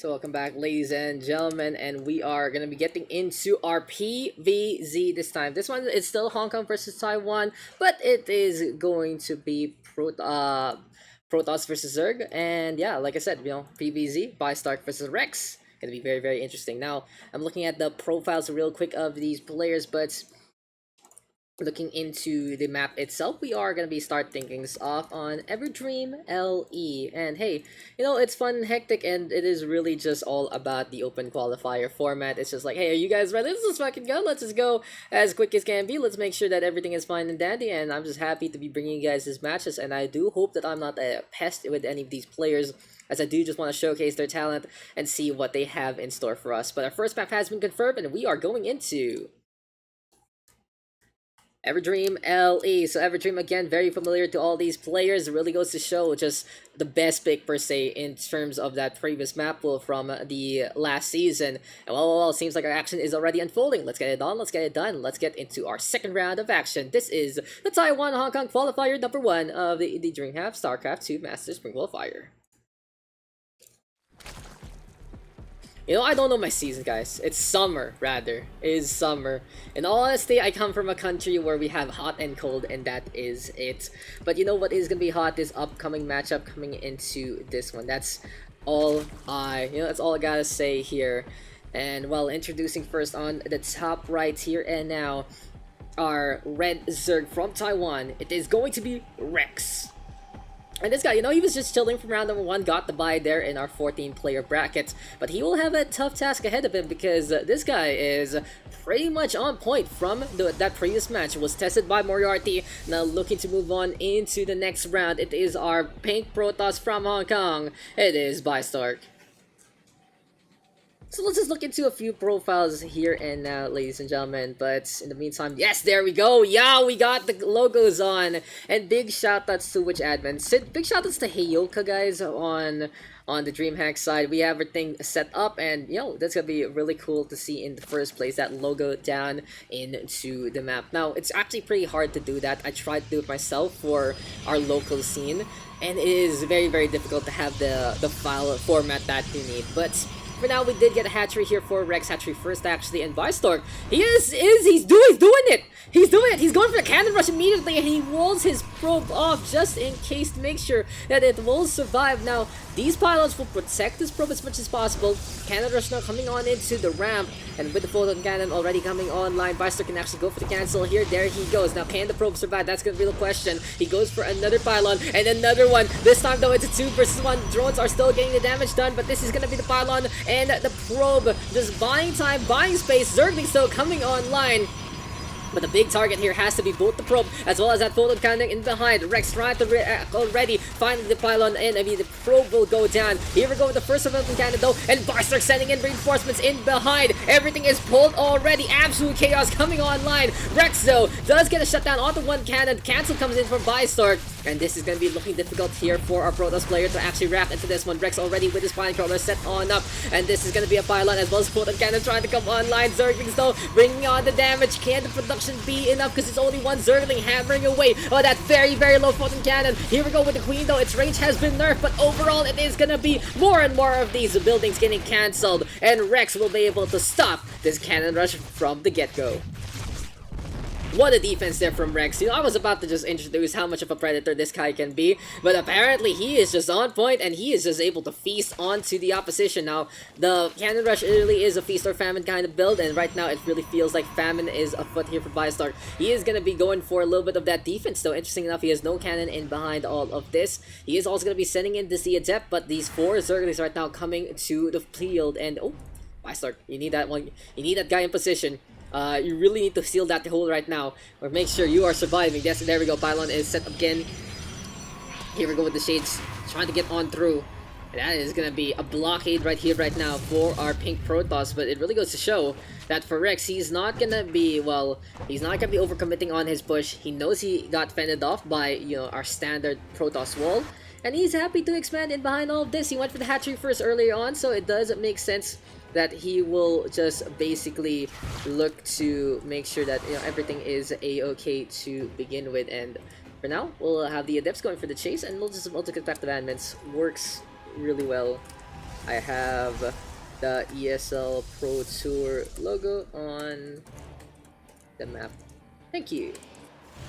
So welcome back, ladies and gentlemen, and we are going to be getting into our PVZ this time. This one is still Hong Kong versus Taiwan, but it is going to be Protoss versus Zerg, and yeah, like I said, PVZ, Bistork versus Rex. Gonna be very, very interesting. Now, I'm looking at the profiles real quick of these players, but looking into the map itself, we are going to be start things off on Everdream LE. And hey, it's fun and hectic, and it is really just all about the open qualifier format. It's just like, hey, are you guys ready? Let's just fucking go. Let's just go as quick as can be. Let's make sure that everything is fine and dandy, and I'm just happy to be bringing you guys these matches, and I do hope that I'm not a pest with any of these players, as I do just want to showcase their talent and see what they have in store for us. But our first map has been confirmed, and we are going into Everdream LE. So Everdream, again, very familiar to all these players. It really goes to show just the best pick per se in terms of that previous map pool from the last season. And well, seems like our action is already unfolding. Let's get it on, let's get it done. Let's get into our second round of action. This is the Taiwan Hong Kong Qualifier number 1 of the DreamHack StarCraft 2 Masters Spring Qualifier. I don't know my season, guys. It's summer, rather. It is summer. In all honesty, I come from a country where we have hot and cold, and that is it. But you know what is going to be hot? This upcoming matchup coming into this one. That's all that's all I gotta say here. And well, introducing first on the top right here and now, our Red Zerg from Taiwan. It is going to be Rex. And this guy, he was just chilling from round number 1, got the bye there in our 14-player bracket. But he will have a tough task ahead of him because this guy is pretty much on point from that previous match. Was tested by Moriarty, now looking to move on into the next round. It is our Pink Protoss from Hong Kong. It is Bistork. So let's just look into a few profiles here and now, ladies and gentlemen. But in the meantime, yes, there we go. Yeah, we got the logos on. And big shoutouts to which admin. Big shoutouts to Heyoka, guys, on the DreamHack side. We have everything set up, and that's gonna be really cool to see in the first place, that logo down into the map. Now, it's actually pretty hard to do that. I tried to do it myself for our local scene, and it is very, very difficult to have the file format that you need. But for now, we did get a hatchery here for Rex. Hatchery first, actually, and Bistork. He's doing it! He's doing it! He's going for the cannon rush immediately, and he rolls his probe off just in case to make sure that it will survive. Now, these pylons will protect this probe as much as possible. Cannon rush now coming on into the ramp, and with the photon cannon already coming online, Bistork can actually go for the cancel here. There he goes. Now, can the probe survive? That's gonna be the question. He goes for another pylon, and another one. This time, though, it's a 2 versus 1. Drones are still getting the damage done, but this is gonna be the pylon, and the probe just buying time, buying space. Zergling still coming online. But the big target here has to be both the probe as well as that photon cannon in behind. Rex trying to already find the pylon, and the probe will go down. Here we go with the first photon cannon though, and Bistork sending in reinforcements in behind. Everything is pulled already. Absolute chaos coming online. Rex though does get a shutdown onto one cannon. Cancel comes in from Bistork, and this is going to be looking difficult here for our Protoss player to actually wrap into this one. Rex already with his spine crawler set on up, and this is going to be a pylon as well as photon cannon trying to come online. Zerglings though bringing on the damage. Can the production be enough, because it's only one Zergling hammering away that very, very low photon cannon. Here we go with the Queen though. Its range has been nerfed, but overall it is gonna be more and more of these buildings getting cancelled, and Rex will be able to stop this cannon rush from the get-go. What a defense there from Rex. I was about to just introduce how much of a predator this guy can be, but apparently he is just on point, and he is just able to feast onto the opposition. Now, the cannon rush really is a feast or famine kind of build, and right now it really feels like famine is afoot here for Bistork. He is going to be going for a little bit of that defense, though. Interesting enough, he has no cannon in behind all of this. He is also going to be sending in the Adept, but these 4 Zerglings right now coming to the field, and oh, Bistork, you need that one. You need that guy in position. You really need to seal that hole right now, or make sure you are surviving. Yes, there we go. Pylon is set up again. Here we go with the Shades, trying to get on through. And that is gonna be a blockade right here, right now, for our Pink Protoss. But it really goes to show that for Rex, he's not gonna be, he's not gonna be overcommitting on his push. He knows he got fended off by, our standard Protoss wall, and he's happy to expand in behind all of this. He went for the hatchery first earlier on, so it does make sense that he will just basically look to make sure that everything is a-okay to begin with. And for now, we'll have the Adepts going for the chase, and we'll just multi-effective admins. Works really well. I have the ESL Pro Tour logo on the map. Thank you.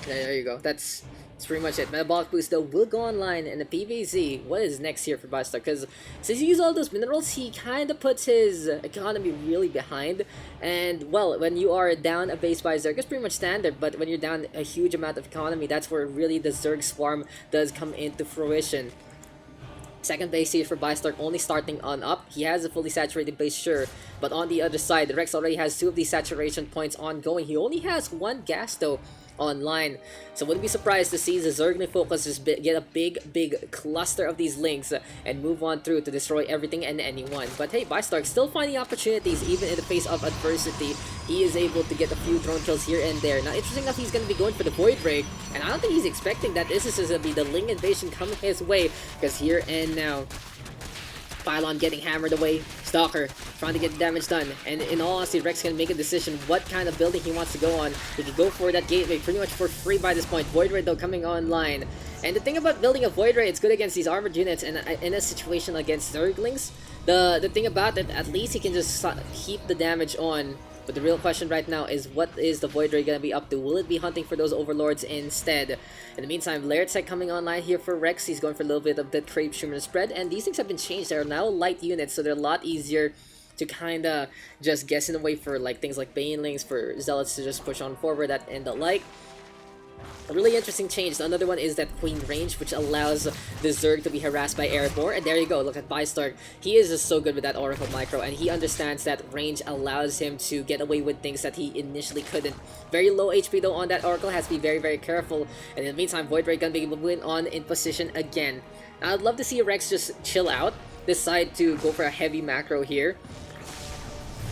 There you go. That's pretty much it. Metabolic Boost though will go online in the PvZ. What is next here for Bistork? Because since he uses all those minerals, he kind of puts his economy really behind. And well, when you are down a base by Zerg, it's pretty much standard. But when you're down a huge amount of economy, that's where really the Zerg swarm does come into fruition. Second base here for Bistork, only starting on up. He has a fully saturated base, sure, but on the other side, the Rex already has 2 of these saturation points ongoing. He only has 1 gas though online, so wouldn't be surprised to see the Zergling focus just get a big cluster of these links and move on through to destroy everything and anyone. But hey, Bistork still finding opportunities even in the face of adversity. He is able to get a few drone kills here and there. Now, interesting enough, he's going to be going for the Void Ray, and I don't think he's expecting that this is going to be the Ling invasion coming his way, because here and now, Pylon getting hammered away, Stalker trying to get damage done, and in all honesty, Rex can make a decision what kind of building he wants to go on. He can go for that gateway pretty much for free by this point. Void Ray though coming online, and the thing about building a Void Ray, it's good against these armored units, and in a situation against Zerglings, the thing about it, at least he can just keep the damage on. But the real question right now is, what is the Void Ray going to be up to? Will it be hunting for those Overlords instead? In the meantime, Laird Tech coming online here for Rex. He's going for a little bit of the Creep, Shimmer, and Spread. And these things have been changed. They're now light units, so they're a lot easier to kind of just guess in a way for like things like Banelings, for Zealots to just push on forward, that and the like. A really interesting change. Another one is that Queen range, which allows the Zerg to be harassed by air more. And there you go, look at Bistork. He is just so good with that Oracle Micro, and he understands that range allows him to get away with things that he initially couldn't. Very low HP though on that Oracle, has to be very careful. And in the meantime, Void Ray gonna be moving on in position again. Now, I'd love to see Rex just chill out, decide to go for a heavy macro here,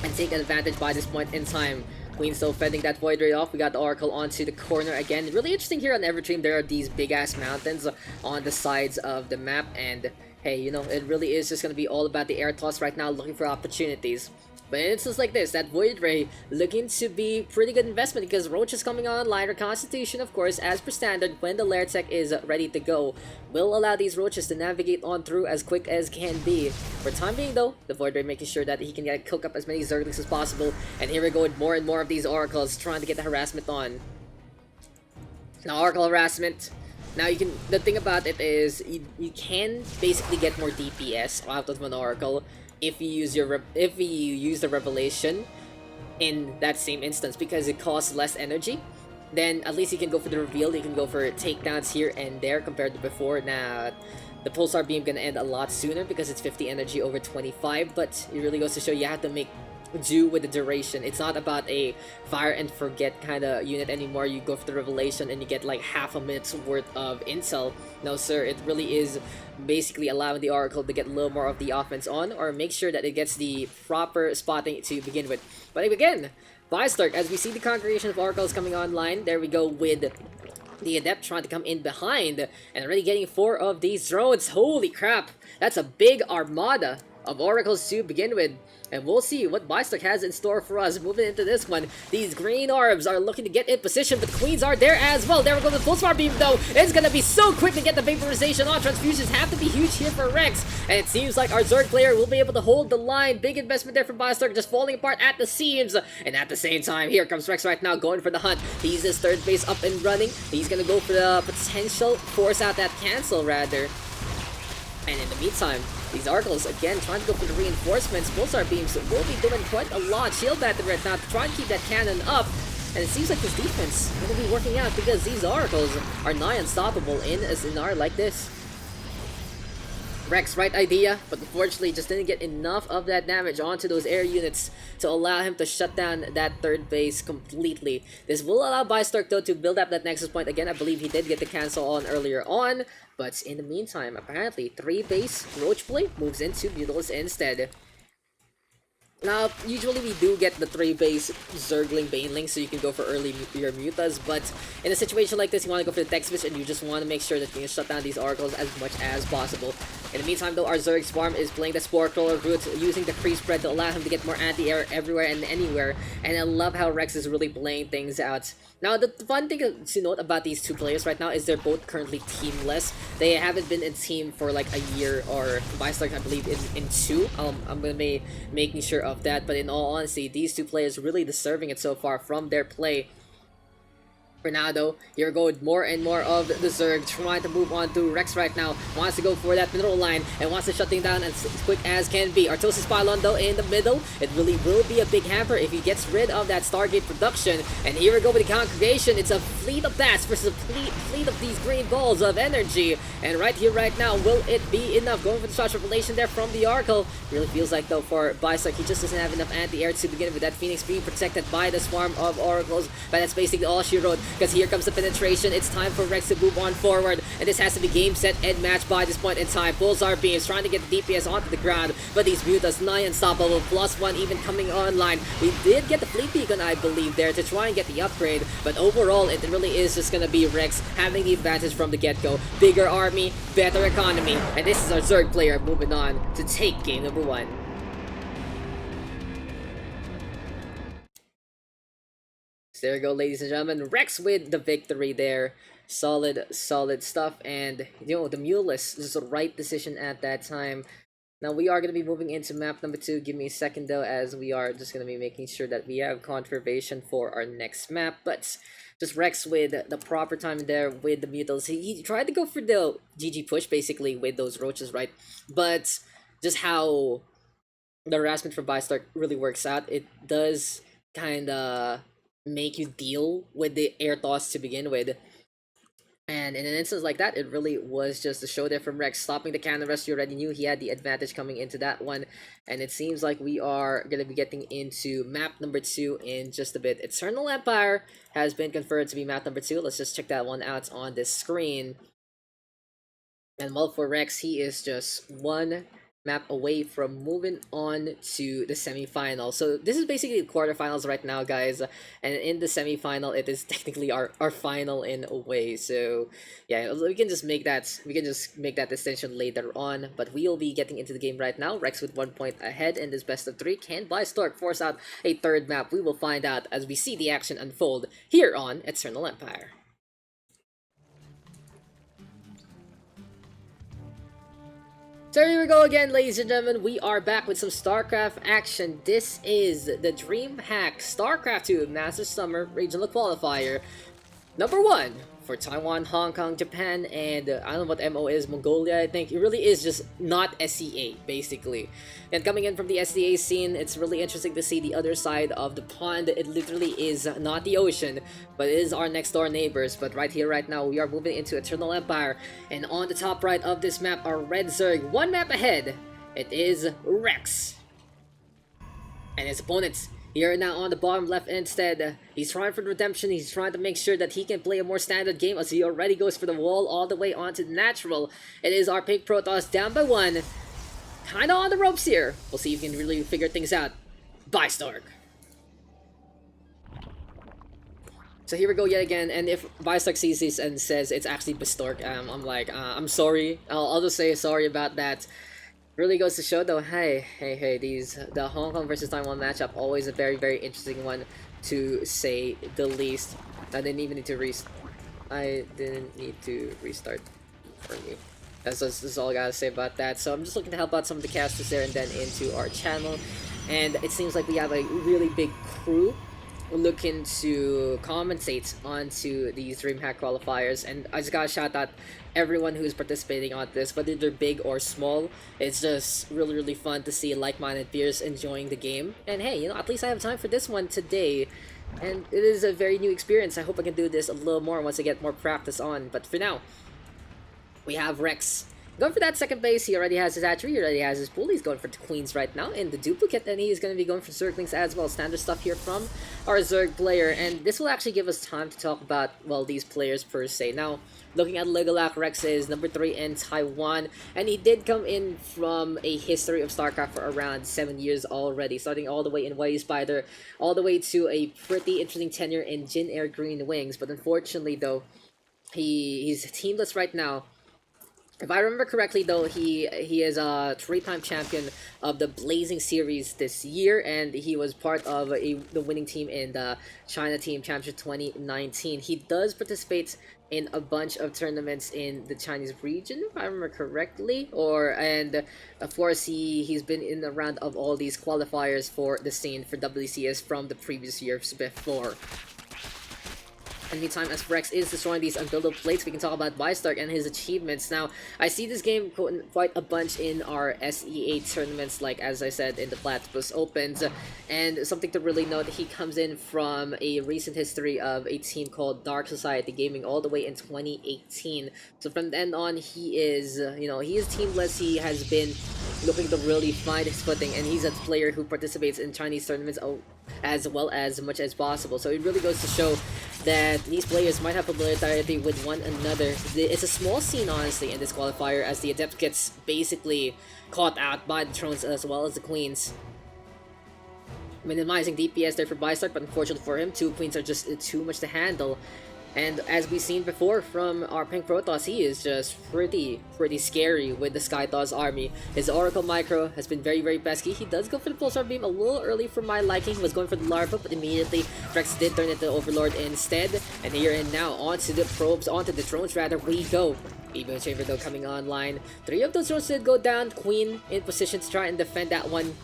and take advantage by this point in time. Queen still fending that Void Ray off. We got the Oracle onto the corner again. Really interesting here on Everdream, there are these big-ass mountains on the sides of the map, and hey, you know, it really is just going to be all about the air toss right now, looking for opportunities. But in instances like this, that Void Ray looking to be pretty good investment, because Ro8 is coming online. Reconstitution, of course, as per standard, when the Lair Tech is ready to go, will allow these Roaches to navigate on through as quick as can be. For time being though, the Void Ray making sure that he can cook up as many Zerglings as possible. And here we go with more and more of these Oracles trying to get the harassment on. Now, Oracle harassment. Now you can, the thing about it is, you can basically get more DPS out of an Oracle if you use the Revelation in that same instance, because it costs less energy. Then at least you can go for the reveal, you can go for takedowns here and there compared to before. Now, the Pulsar Beam gonna end a lot sooner because it's 50 energy over 25, but it really goes to show you have to make do with the duration. It's not about a fire and forget kind of unit anymore. You go for the Revelation and you get like half a minute's worth of intel. No sir, it really is basically allowing the Oracle to get a little more of the offense on, or make sure that it gets the proper spotting to begin with. But again, Bistork, as we see the congregation of Oracles coming online, there we go with the Adept trying to come in behind and already getting 4 of these drones. Holy crap, that's a big armada of Oracles to begin with. And we'll see what Bistork has in store for us moving into this one. These green orbs are looking to get in position, but the Queens are there as well. There we go, the Pulsar Beam though. It's gonna be so quick to get the vaporization on. Transfusions have to be huge here for Rex. And it seems like our Zerg player will be able to hold the line. Big investment there from Bistork, just falling apart at the seams. And at the same time, here comes Rex right now going for the hunt. He's his third base up and running. He's gonna go for the potential force out that cancel rather. And in the meantime, these Oracles, again, trying to go for the reinforcements. Pulsar Beams will be doing quite a lot. Shield Battery right now to try and keep that cannon up. And it seems like this defense will be working out, because these Oracles are nigh unstoppable in a scenario like this. Rex, right idea, but unfortunately just didn't get enough of that damage onto those air units to allow him to shut down that third base completely. This will allow Bistork though to build up that Nexus point again. I believe he did get the cancel on earlier on, but in the meantime, apparently 3 base Roach Play moves into Mutals instead. Now, usually we do get the 3-base Zergling Baneling, so you can go for early your Mutas, but in a situation like this, you want to go for the Tech Switch, and you just want to make sure that you can shut down these Oracles as much as possible. In the meantime, though, our Zerg's farm is playing the Spore Crawler route, using the Free Spread to allow him to get more anti-air everywhere and anywhere, and I love how Rex is really playing things out. Now, the fun thing to note about these two players right now is they're both currently teamless. They haven't been in team for like a year, or Bistork, I believe, in 2. I'm gonna be making sure of that, but in all honesty, these two players really deserving it so far from their play. For now, though, here we go, more and more of the Zerg trying to move on to Rex right now. Wants to go for that middle line and wants to shut things down as quick as can be. Artosis Pylon, though, in the middle. It really will be a big hamper if he gets rid of that Stargate production. And here we go with the Congregation. It's a fleet of bats versus a fleet of these green balls of energy. And right here, right now, will it be enough? Going for the shot revelation there from the Oracle. Really feels like, though, for Bistork, he just doesn't have enough anti-air to begin with. That Phoenix being protected by the swarm of Oracles. But that's basically all she wrote. Because here comes the penetration. It's time for Rex to move on forward, and this has to be game, set, and match by this point in time. Pulsar Beams trying to get the DPS onto the ground, but these Mutas nigh unstoppable, +1 even coming online. We did get the Fleet Beacon, I believe, there to try and get the upgrade, but overall, it really is just gonna be Rex having the advantage from the get-go. Bigger army, better economy, and this is our Zerg player moving on to take game number 1. There we go, ladies and gentlemen. Rex with the victory there. Solid stuff. And, you know, the Muleless is the right decision at that time. Now, we are going to be moving into map number 2. Give me a second, though, as we are just going to be making sure that we have confirmation for our next map. But just Rex with the proper time there with the Mutals. He tried to go for the GG push, basically, with those roaches, right? But just how the harassment for Bistork really works out, it does kind of make you deal with the air toss to begin with. And in an instance like that, it really was just a show there from Rex, stopping the cannon rush. You already knew he had the advantage coming into that one. And it seems like we are going to be getting into map number 2 in just a bit. Eternal Empire has been confirmed to be map number 2. Let's just check that one out on this screen. And well, for Rex, he is just one map away from moving on to the semi-final. So this is basically the quarterfinals right now, guys, and in the semi-final it is technically our final in a way. So yeah, we can just make that distinction later on, but we'll be getting into the game right now. Rex with 1 point ahead in this best of 3. Can Bistork force out a third map? We will find out as we see the action unfold here on Eternal Empire. So here we go again, ladies and gentlemen. We are back with some StarCraft action. This is the DreamHack StarCraft 2 Master Summer Regional Qualifier number 1 for Taiwan, Hong Kong, Japan, and I don't know what MO is, Mongolia, I think. It really is just not SCA, basically. And coming in from the SCA scene, it's really interesting to see the other side of the pond. It literally is not the ocean, but it is our next door neighbors. But right here, right now, we are moving into Eternal Empire. And on the top right of this map are Red Zerg. One map ahead, it is Rex. And his opponents here now on the bottom left instead. He's trying for the redemption. He's trying to make sure that he can play a more standard game as he already goes for the wall all the way onto the natural. It is our Pink Protoss down by 1. Kinda on the ropes here. We'll see if he can really figure things out. Bistork. So here we go yet again, and if Bistork sees this and says it's actually Bistork, I'm like, I'm sorry. I'll just say sorry about that. Really goes to show though, hey, the Hong Kong versus Taiwan matchup, always a very, very interesting one to say the least. I didn't need to restart for me. That's all I gotta say about that. So I'm just looking to help out some of the casters there and then into our channel. And it seems like we have a really big crew looking to commentate onto these DreamHack qualifiers, and I just gotta shout out everyone who's participating on this, whether they're big or small. It's just really, really fun to see like-minded peers enjoying the game. And hey, you know, at least I have time for this one today, and it is a very new experience. I hope I can do this a little more once I get more practice on. But for now, we have Rex Going for that second base, he already has his hatchery, he already has his pool, he's going for the queens right now, and the duplicate, and he's going to be going for zerglings as well. Standard stuff here from our Zerg player, and this will actually give us time to talk about, well, these players per se. Now, looking at Legolak, Rex is number 3 in Taiwan, and he did come in from a history of StarCraft for around 7 years already, starting all the way in White Spider, all the way to a pretty interesting tenure in Jin Air Green Wings, but unfortunately though, he's teamless right now. If I remember correctly, though, he is a 3-time champion of the Blazing Series this year, and he was part of the winning team in the China Team Championship 2019. He does participate in a bunch of tournaments in the Chinese region, if I remember correctly, and of course he's been in the round of all these qualifiers for the scene for WCS from the previous years before. In the meantime, as Rex is destroying these unbuildable plates, we can talk about Bistork and his achievements. Now, I see this game quite a bunch in our SE8 tournaments, like as I said, in the Platypus Opens. And something to really note, he comes in from a recent history of a team called Dark Society Gaming all the way in 2018. So from then on, he is, he is teamless. He has been looking to really find his footing, and he's a player who participates in Chinese tournaments as well as much as possible. So it really goes to show that these players might have familiarity with one another. It's a small scene, honestly, in this qualifier, as the Adept gets basically caught out by the Thrones as well as the Queens. Minimizing DPS there for Bistork, but unfortunately for him, 2 Queens are just too much to handle. And as we've seen before from our Pink Protoss, he is just pretty scary with the Skytaw's army. His Oracle Micro has been very pesky. He does go for the Pulsar Beam a little early for my liking. He was going for the Larva, but immediately Rex did turn it to Overlord instead. And here and now, onto the probes, onto the drones rather, we go. Even Chamber though coming online. 3 of those drones did go down. Queen in position to try and defend that one.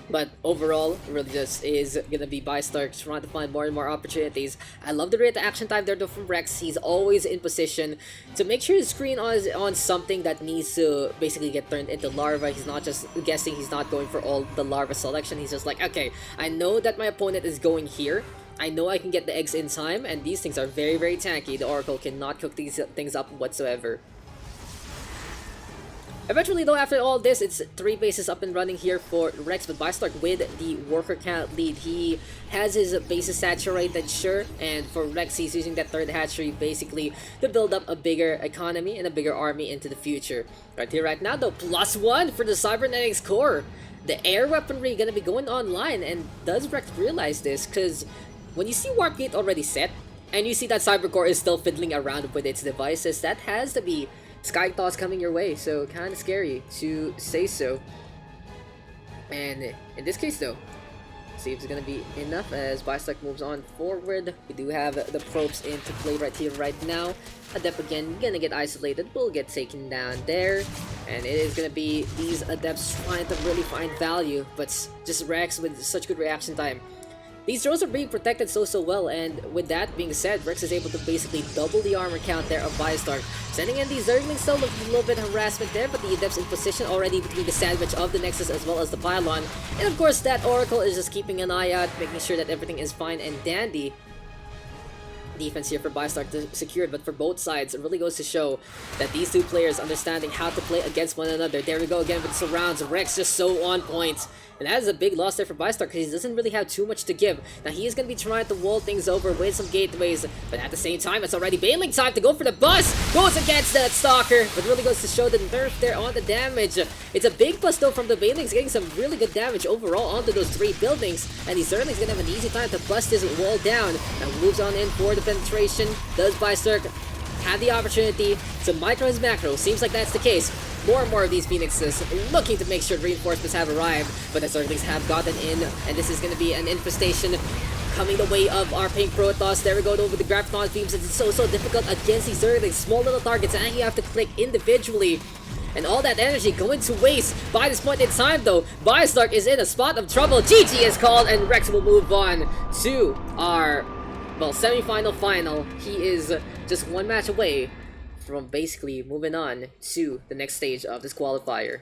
But overall, it really just is gonna be Bistork trying to find more and more opportunities. I love the rate of action time there though from Rex. He's always in position to make sure his screen is on something that needs to basically get turned into larva. He's not just guessing, he's not going for all the larva selection. He's just like, okay, I know that my opponent is going here. I know I can get the eggs in time, and these things are very tanky. The Oracle cannot cook these things up whatsoever. Eventually, though, after all this, it's 3 bases up and running here for Rex, but Bistork with the worker count lead. He has his bases saturated, sure, and for Rex, he's using that 3rd hatchery basically to build up a bigger economy and a bigger army into the future. Right here, right now, though, +1 for the Cybernetics core. The air weaponry gonna be going online, and does Rex realize this? Because when you see Warp Gate already set, and you see that Cybercore is still fiddling around with its devices, that has to be Sky Thoughts coming your way, so kind of scary to say so. And in this case though, see if it's gonna be enough as Bistork moves on forward. We do have the probes into play right here, right now. Adept again, gonna get isolated, will get taken down there. And it is gonna be these Adepts trying to really find value, but just Rex with such good reaction time. These drones are being protected so well, and with that being said, Rex is able to basically double the armor count there of Bistork. Sending in these Zerglings still looking a little bit of harassment there, but the Adepts in position already between the sandwich of the Nexus as well as the pylon. And of course, that Oracle is just keeping an eye out, making sure that everything is fine and dandy. Defense here for Bistork secured, but for both sides, it really goes to show that these 2 players understanding how to play against one another. There we go again with surrounds. Rex just so on point. And that is a big loss there for Bistork because he doesn't really have too much to give. Now he is going to be trying to wall things over with some gateways, but at the same time, it's already bailing time to go for the bus. Goes against that Stalker, but really goes to show the nerf there on the damage. It's a big bust though from the bailings, getting some really good damage overall onto those 3 buildings. And he's certainly going to have an easy time to bust this wall down. Now moves on in for the penetration. Does Bistork have the opportunity to micro his macro? Seems like that's the case. More and more of these Phoenixes looking to make sure reinforcements have arrived, but the Zerglings have gotten in, and this is going to be an infestation coming the way of our Pink Protoss. There we go over the Graviton beams. It's so difficult against these Zerglings. Small little targets, and you have to click individually. And all that energy going to waste. By this point in time, though, Bistork is in a spot of trouble. GG is called, and Rex will move on to our, well, semi-final final. He is just 1 match away from basically moving on to the next stage of this qualifier.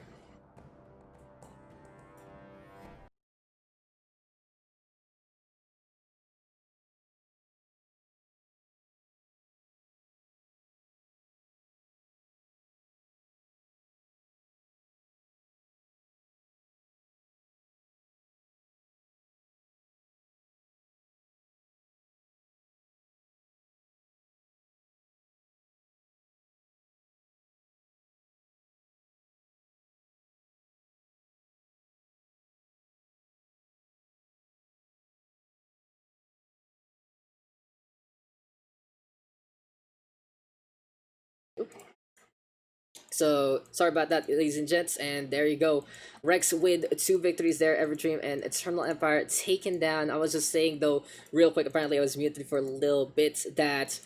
So sorry about that, ladies and gents, and there you go. Rex with 2 victories there, Everdream and Eternal Empire taken down. I was just saying though, real quick, apparently I was muted for a little bit, that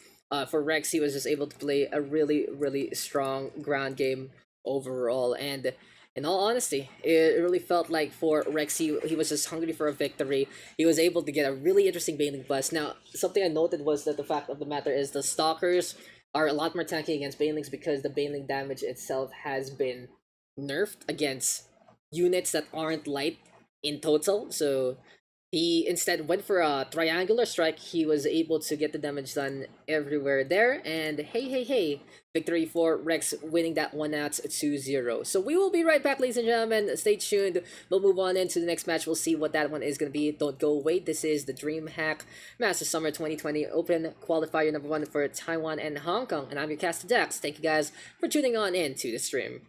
for Rex he was just able to play a really strong ground game overall, and in all honesty, it really felt like for Rex he was just hungry for a victory. He was able to get a really interesting Baneling bust. Now, something I noted was that the fact of the matter is the Stalkers are a lot more tanky against Banelings because the Baneling damage itself has been nerfed against units that aren't light in total. So he instead went for a triangular strike. He was able to get the damage done everywhere there. And hey, victory for Rex, winning that one out 2-0. So we will be right back, ladies and gentlemen. Stay tuned. We'll move on into the next match. We'll see what that one is going to be. Don't go away. This is the DreamHack Master Summer 2020 Open Qualifier #1 for Taiwan and Hong Kong. And I'm your caster Daks. Thank you guys for tuning on in to the stream.